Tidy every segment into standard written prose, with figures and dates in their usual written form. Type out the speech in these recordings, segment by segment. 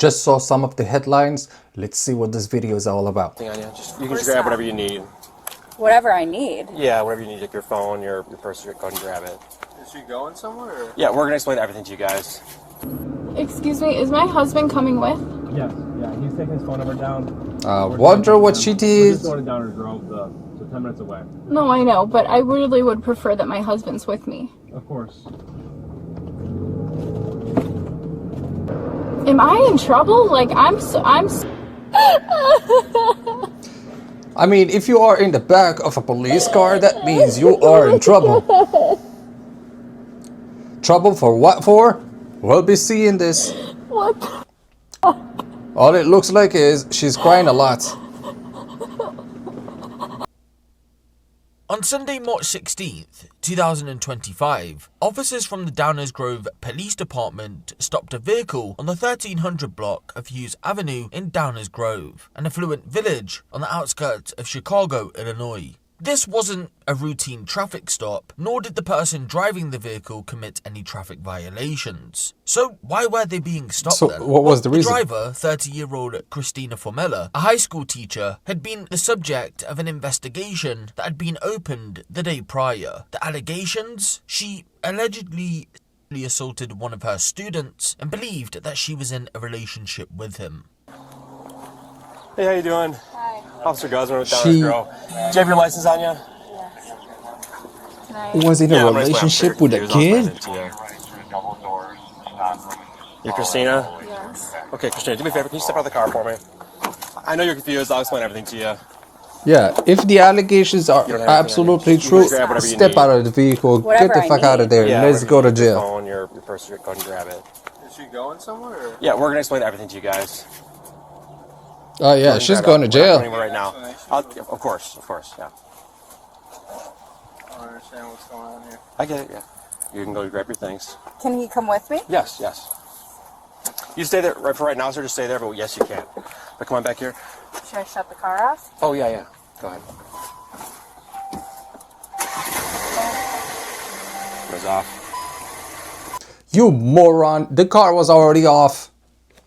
just saw some of the headlines. Let's see what this video is all about. You can just grab whatever you need. Whatever I need? Yeah, whatever you need, like your phone, your purse, go ahead and grab it. Is she going somewhere? Or? Yeah, we're going to explain everything to you guys. Excuse me, is my husband coming with? Yes, yeah, he's taking his phone number down. Wonder what she did. We're just going down to Grove, so 10 minutes away. No, I know, but I really would prefer that my husband's with me. Of course. Am I in trouble? Like, I mean, if you are in the back of a police car, that means you are in trouble. Trouble for what for? We'll be seeing this. What the All it looks like is she's crying a lot. On Sunday, March 16th, 2025, officers from the Downers Grove Police Department stopped a vehicle on the 1300 block of Hughes Avenue in Downers Grove, an affluent village on the outskirts of Chicago, Illinois. This wasn't a routine traffic stop, nor did the person driving the vehicle commit any traffic violations. So why were they being stopped then? What was the reason? The driver, 30-year-old Christina Formella, a high school teacher, had been the subject of an investigation that had been opened the day prior. The allegations? She allegedly assaulted one of her students and believed that she was in a relationship with him. Hey, how you doing? Hi. Officer Guzman with Downers Grove. Do you have your license on you? Yes. Was in a relationship with a kid? You Christina? Yes. Okay, Christina, do me a favor. Can you step out of the car for me? I know you're confused. I'll explain everything to you. Yeah, if the allegations are absolutely true, step out of the vehicle, get the fuck out of there, Yeah, let's go to Your jail. phone, your purse, go ahead and grab it. Is she going somewhere? Or? Yeah, we're going to explain everything to you guys. Oh yeah, she's going to jail. We're not going anywhere right now. Of course, yeah. I don't understand what's going on here. I get it, yeah. You can go grab your things. Can he come with me? Yes. You stay there for right now, sir. Just stay there, but yes, you can. But come on back here. Should I shut the car off? Oh, yeah. Go ahead. Goes off. You moron, the car was already off.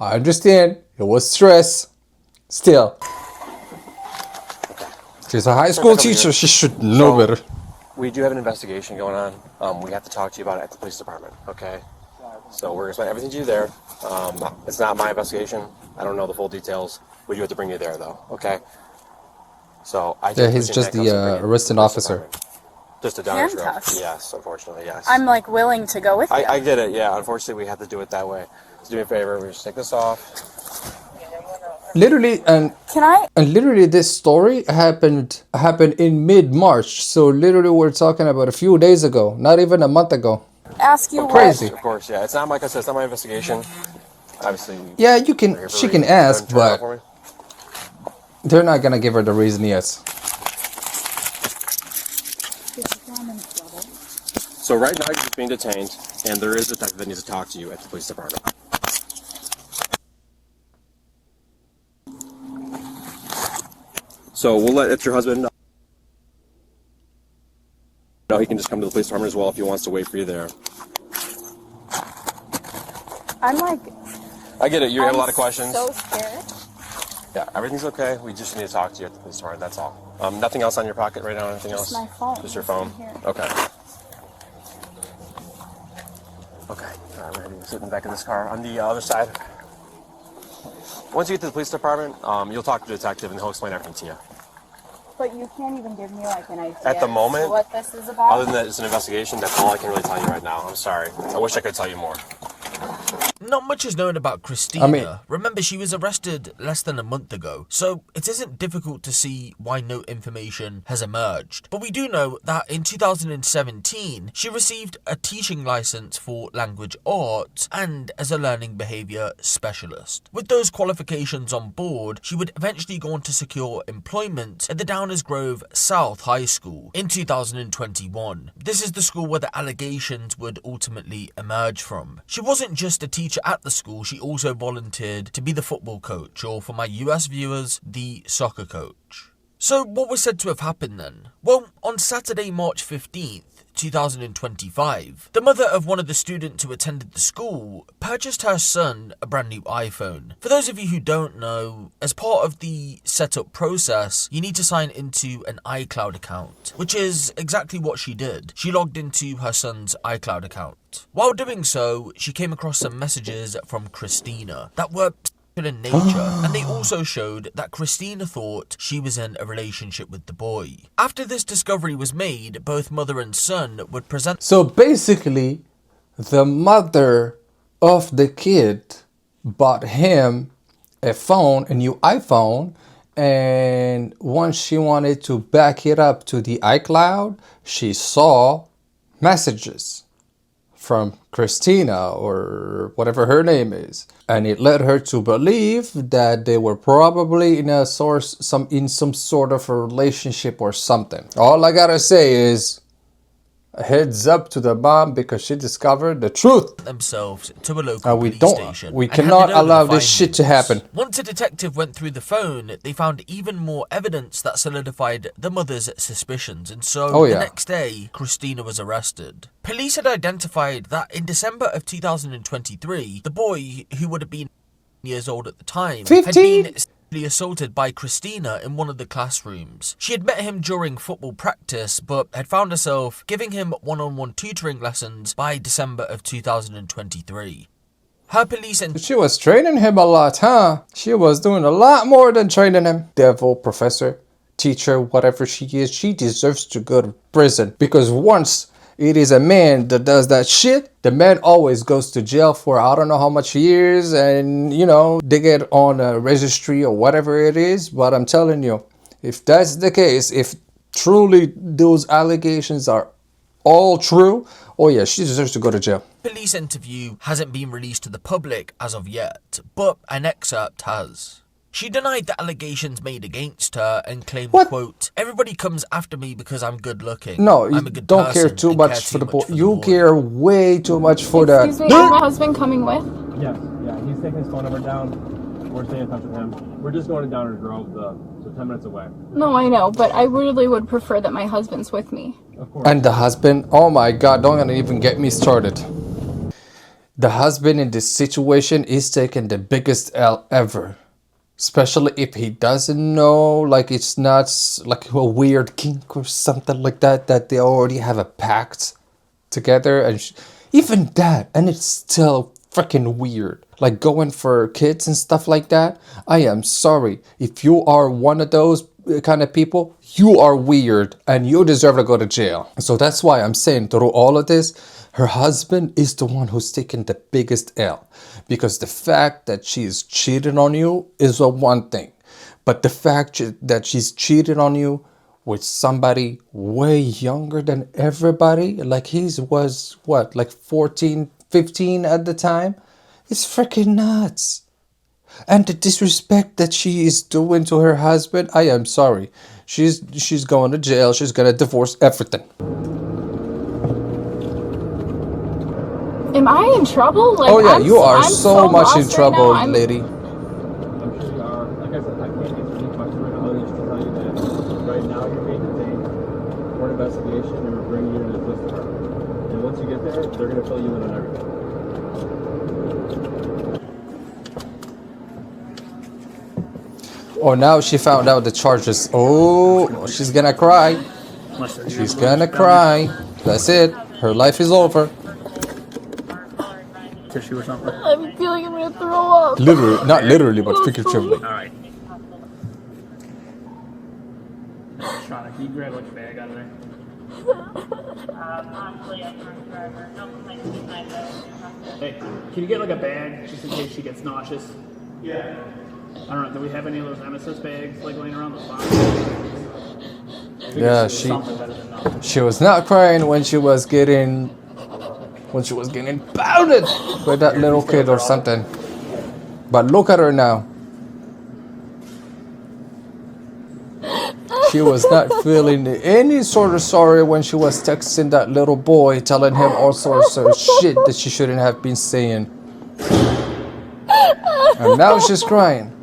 I understand, it was stress. Still. She's a high school teacher, she should know better. We do have an investigation going on. We have to talk to you about it at the police department, okay? So we're going to explain everything to you there. It's not my investigation. I don't know the full details. We do have to bring you there, though, okay? So he's just the arresting officer. Just a Downers Grove. Handcuffs? Yes, unfortunately, yes. I'm like willing to go with you. I get it, yeah. Unfortunately, we have to do it that way. So do me a favor, we just take this off. Literally, and literally this story happened in mid-March. So literally we're talking about a few days ago, not even a month ago. Ask you Crazy. Of course, yeah. It's not, like I said, it's not my investigation. Obviously. Yeah, she can ask, but they're not gonna give her the reason yet. So right now you're just being detained, and there is a detective that needs to talk to you at the police department. So we'll let your husband know. He can just come to the police department as well if he wants to wait for you there. I'm like... I get it. You have a lot of questions. So scared. Yeah, everything's okay. We just need to talk to you at the police department. That's all. Nothing else on your pocket right now? Anything else? Just my phone. Just your phone? Here. Okay. Okay. All right, we're going to sit in the back of this car. On the other side. Once you get to the police department, you'll talk to the detective and he'll explain everything to you. But you can't even give me like an idea At the moment, what this is about? Other than that it's an investigation, that's all I can really tell you right now. I'm sorry. I wish I could tell you more. Not much is known about Christina. Remember, she was arrested less than a month ago, so it isn't difficult to see why no information has emerged. But we do know that in 2017, she received a teaching license for language arts and as a learning behaviour specialist. With those qualifications on board, she would eventually go on to secure employment at the Downers Grove South High School in 2021. This is the school where the allegations would ultimately emerge from. She wasn't just a teacher at the school, she also volunteered to be the football coach, or for my US viewers, the soccer coach. So what was said to have happened then? Well, on Saturday, March 15th, 2025, the mother of one of the students who attended the school purchased her son a brand new iPhone. For those of you who don't know, as part of the setup process, you need to sign into an iCloud account, which is exactly what she did. She logged into her son's iCloud account. While doing so, she came across some messages from Christina that were in nature, and they also showed that Christina thought she was in a relationship with the boy. After this discovery was made, both mother and son would present. So basically, the mother of the kid bought him a phone, a new iPhone, and once she wanted to back it up to the iCloud, she saw messages from Christina or whatever her name is, and it led her to believe that they were probably in some sort of a relationship or something. All I gotta say is a heads up to the mom, because she discovered the truth. Themselves to a local police station. We and cannot handed over allow the this shit to findings. happen. Once a detective went through the phone, they found even more evidence that solidified the mother's suspicions, and so the next day, Christina was arrested. Police had identified that in December of 2023, the boy, who would have been years old at the time, 15? had been assaulted by Christina in one of the classrooms. She had met him during football practice, but had found herself giving him one-on-one tutoring lessons by December of 2023. Her police and She was training him a lot, huh? She was doing a lot more than training him. Devil, professor, teacher, whatever she is, she deserves to go to prison. Because once it is a man that does that shit, the man always goes to jail for I don't know how much years, and you know, they get on a registry or whatever it is. But I'm telling you, if that's the case, if truly those allegations are all true, oh yeah, she deserves to go to jail. police interview hasn't been released to the public as of yet, but an excerpt has. She denied the allegations made against her and claimed, quote, "Everybody comes after me because I'm good looking. No, you I'm a good don't person care too and much care for the too boy. much for the You boy." care way too much for that. Excuse me, is my husband coming with? Yes, yeah, he's taking his phone number down. We're staying in touch with him. We're just going to Downers Grove, so 10 minutes away. No, I know, but I really would prefer that my husband's with me. Of course. And the husband, oh my God, don't even get me started. The husband in this situation is taking the biggest L ever. Especially if he doesn't know, like it's not like a weird kink or something like that, that they already have a pact together. And even that, and it's still freaking weird. Like going for kids and stuff like that. I am sorry. If you are one of those kind of people, you are weird and you deserve to go to jail. So that's why I'm saying through all of this, her husband is the one who's taking the biggest L. Because the fact that she's cheating on you is one thing. But the fact that she's cheating on you with somebody way younger than everybody, like was what, like 14, 15 at the time? It's freaking nuts. And the disrespect that she is doing to her husband, I am sorry. She's going to jail. She's gonna divorce everything. Am I in trouble? Like, Oh yeah, you are I'm so much in lost trouble, right now. lady. I'm sure you are. Like I said, I can't answer any questions right now. Just to tell you that right now you're being detained for an investigation, and we're bringing you to the police department. And once you get there, they're going to fill you in on everything. Oh, now she found out the charges. Oh, she's gonna cry. She's gonna cry. That's it. Her life is over. Tissue or something? I'm feeling I'm gonna throw up. Literally, not literally, but figuratively. Alright. Shauna, can you grab which bag out of there? Hey, can you get like a bag just in case she gets nauseous? Yeah. I don't know, do we have any of those emesis bags like laying around the spot? Yeah, she was not crying when she was getting pounded by that little kid or something. But look at her now. She was not feeling any sort of sorry when she was texting that little boy, telling him all sorts of shit that she shouldn't have been saying. And now she's crying.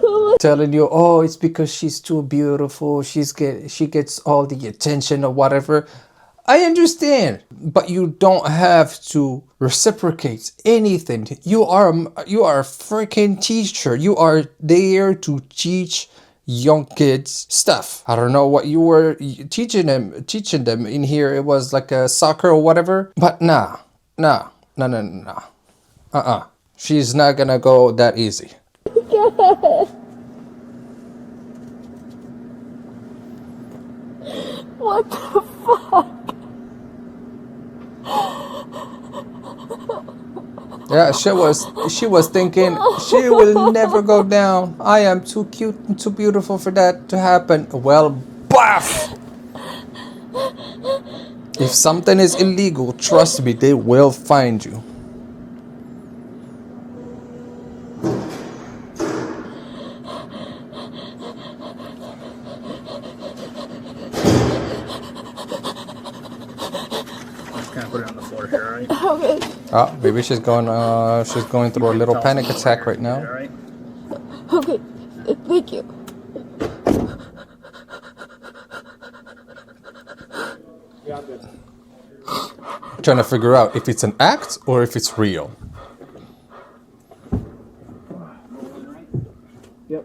Oh telling you, oh, it's because she's too beautiful, she gets all the attention or whatever. I understand, but you don't have to reciprocate anything. You are a freaking teacher. You are there to teach young kids stuff. I don't know what you were teaching them in here. It was like a soccer or whatever. But nah. She's not gonna go that easy. What the fuck? Yeah, she was thinking she will never go down. I am too cute and too beautiful for that to happen. Well, baff! If something is illegal, trust me, they will find you. Kind of put it on the floor here, alright? Okay. Oh, maybe she's going through a little panic attack right now. Alright? Okay. Thank you. Trying to figure out if it's an act or if it's real. Yep.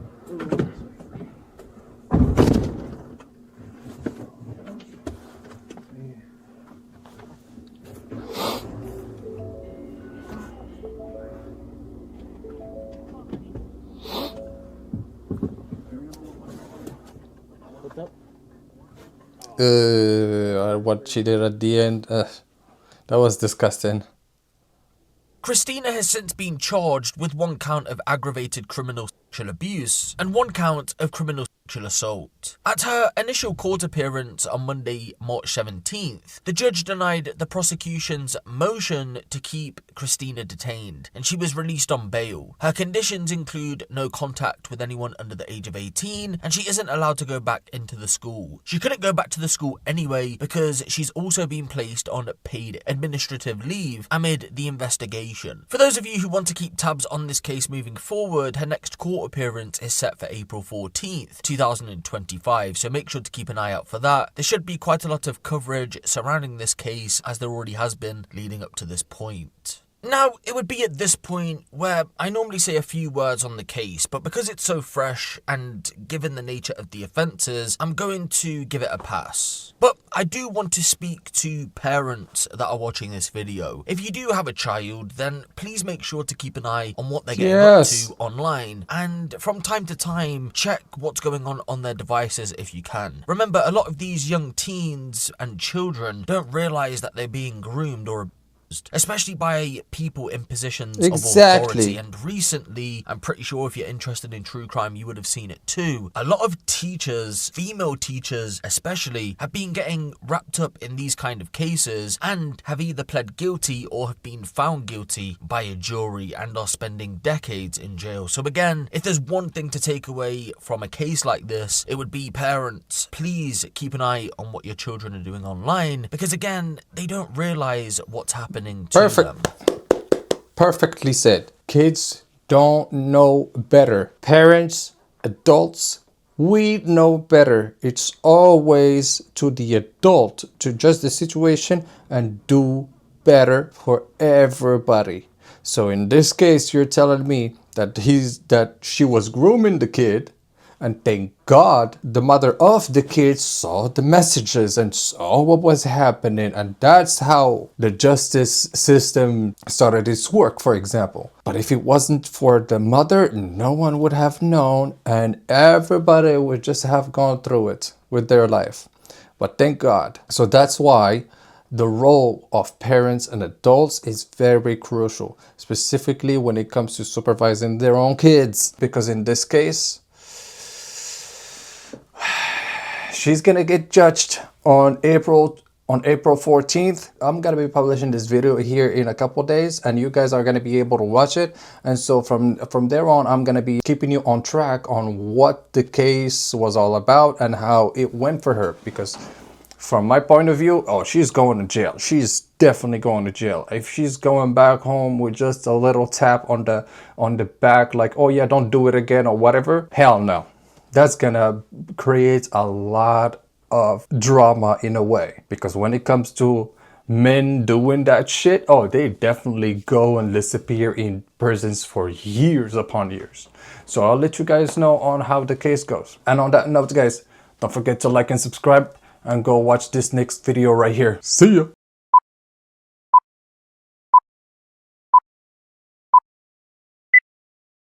What's up? What she did at the end, that was disgusting. Christina has since been charged with 1 count of aggravated criminal sexual abuse and 1 count of criminal sexual assault. At her initial court appearance on Monday, March 17th, the judge denied the prosecution's motion to keep Christina detained, and she was released on bail. Her conditions include no contact with anyone under the age of 18, and she isn't allowed to go back into the school. She couldn't go back to the school anyway because she's also been placed on paid administrative leave amid the investigation. For those of you who want to keep tabs on this case moving forward, her next court appearance is set for April 14th, 2025, so make sure to keep an eye out for that. There should be quite a lot of coverage surrounding this case, as there already has been leading up to this point. Now, it would be at this point where I normally say a few words on the case, but because it's so fresh and given the nature of the offences, I'm going to give it a pass. But I do want to speak to parents that are watching this video. If you do have a child, then please make sure to keep an eye on what they're getting up to online, and from time to time, check what's going on their devices if you can. Remember, a lot of these young teens and children don't realise that they're being groomed or abused, especially by people in positions of authority. And recently, I'm pretty sure if you're interested in true crime, you would have seen it too. A lot of teachers, female teachers especially, have been getting wrapped up in these kind of cases and have either pled guilty or have been found guilty by a jury and are spending decades in jail. So again, if there's one thing to take away from a case like this, it would be parents, please keep an eye on what your children are doing online, because again, they don't realize what's happening to them. Perfectly said. Kids don't know better. Parents, adults, we know better. It's always to the adult to judge the situation and do better for everybody. So in this case, you're telling me that she was grooming the kid, and thank God the mother of the kid saw the messages and saw what was happening, and that's how the justice system started its work, for example. But if it wasn't for the mother, no one would have known, and everybody would just have gone through it with their life. But thank God. So that's why the role of parents and adults is very crucial, specifically when it comes to supervising their own kids. Because in this case, she's gonna get judged on April 14th. I'm gonna be publishing this video here in a couple days, and you guys are gonna be able to watch it. And so from there on, I'm gonna be keeping you on track on what the case was all about and how it went for her, because From my point of view, oh, she's going to jail. She's definitely going to jail. If she's going back home with just a little tap on the back, like, oh yeah, don't do it again or whatever, hell no. That's gonna create a lot of drama in a way. Because when it comes to men doing that shit, oh, they definitely go and disappear in prisons for years upon years. So I'll let you guys know on how the case goes. And on that note, guys, don't forget to like and subscribe and go watch this next video right here. See ya.